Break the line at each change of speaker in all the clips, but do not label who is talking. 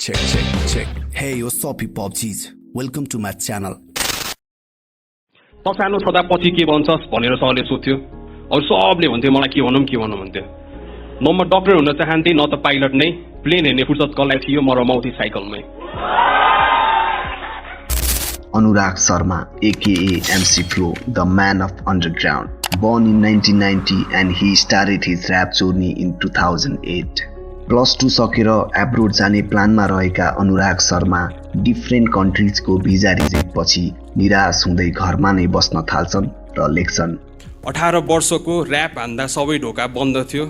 Check. Hey, what's up, hip hop G's? Welcome to my channel.
त सानो छँदा पछि के भन्छस् भनेर सरले सोध्थ्यो। अरू सबले भन्थ्यो मलाई के भनौँ भन्थ्यो। न म डक्टर हुन चाहन्थे न त पाइलट नै, प्लेन हेर्ने फुर्सद कसलाई थियो, म रमाउँथे साइकलमै।
Anurag Sharma, aka MC Flow, the man of underground. Born in 1990 and he started his rap journey in 2008. +2 सकेर एब्रोड जाने प्लानमा रहेका अनुराग शर्मा डिफ्रेन्ट कन्ट्रिजको भिजा रिजेक्ट पछि निराश हुँदै घरमा नै बस्न थाल्छन् र लेख्छन्।
18 वर्षको र्याप हान्दा सबै ढोका बन्द थियो।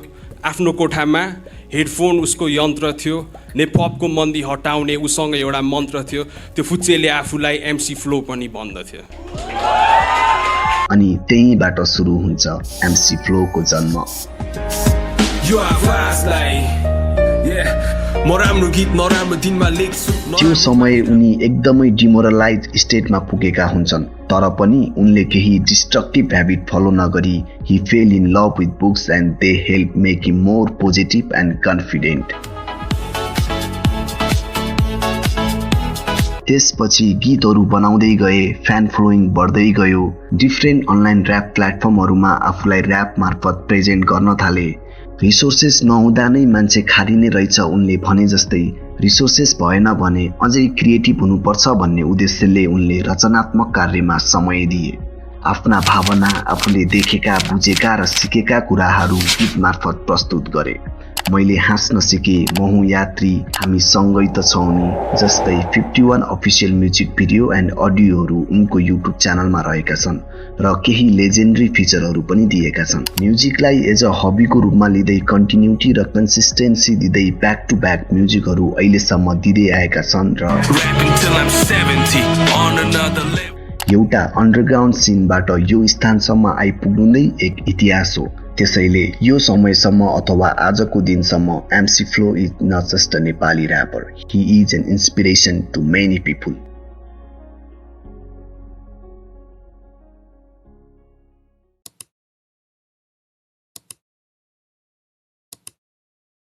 आफ्नो कोठामा हेडफोन उसको यन्त्र थियो। नेपपको मन्दी हटाउने उसँग एउटा मन्त्र थियो। त्यो फुच्चेले आफूलाई MC फ्लो पनि भन्दथ्यो।
अनि त्यहीबाट सुरु हुन्छ MC फ्लोको जन्म। त्यो समय उनी एकदमै डिमोरलाइज स्टेटमा पुगेका हुन्छन्, तर पनि उनले केही डिस्ट्रक्टिभ ह्याबिट फलो नगरी he fell in love with books and they help make him more positive and confident. त्यसपछि गीतहरू बनाउँदै गए, फ्यान फलोइङ बढ्दै गयो। डिफ्रेन्ट अनलाइन ऱ्याप प्लेटफर्महरूमा आफूलाई ऱ्याप मार्फत प्रेजेन्ट गर्न थाले। रिसोर्सेस नहुँदा नै मान्छे खारिने रहेछ उनले भने जस्तै। रिसोर्सेस भएन भने अझै क्रिएटिभ हुनुपर्छ भन्ने उद्देश्यले उनले रचनात्मक कार्यमा समय दिए। आफ्ना भावना, आफूले देखेका, बुझेका र सिकेका कुराहरू गीत मार्फत प्रस्तुत गरे। मैले हाँस्न सिके, म हुँ यात्री, हामी सँगै त छौँ नि जस्तै 51 अफिसियल म्युजिक भिडियो एन्ड अडियोहरू उनको युट्युब च्यानलमा रहेका छन् र केही लेजेन्डरी फिचरहरू पनि दिएका छन्। म्युजिकलाई एज अ हबीको रूपमा लिँदै कन्टिन्युटी र कन्सिस्टेन्सी दिँदै ब्याक टु ब्याक म्युजिकहरू अहिलेसम्म दिँदै आएका छन् र एउटा अन्डरग्राउन्ड सिनबाट यो स्थानसम्म आइपुग्नु नै एक इतिहास हो। त्यसैले यो समयसम्म अथवा आजको दिनसम्म MC Flow is not just a Nepali rapper. He is an inspiration to many people.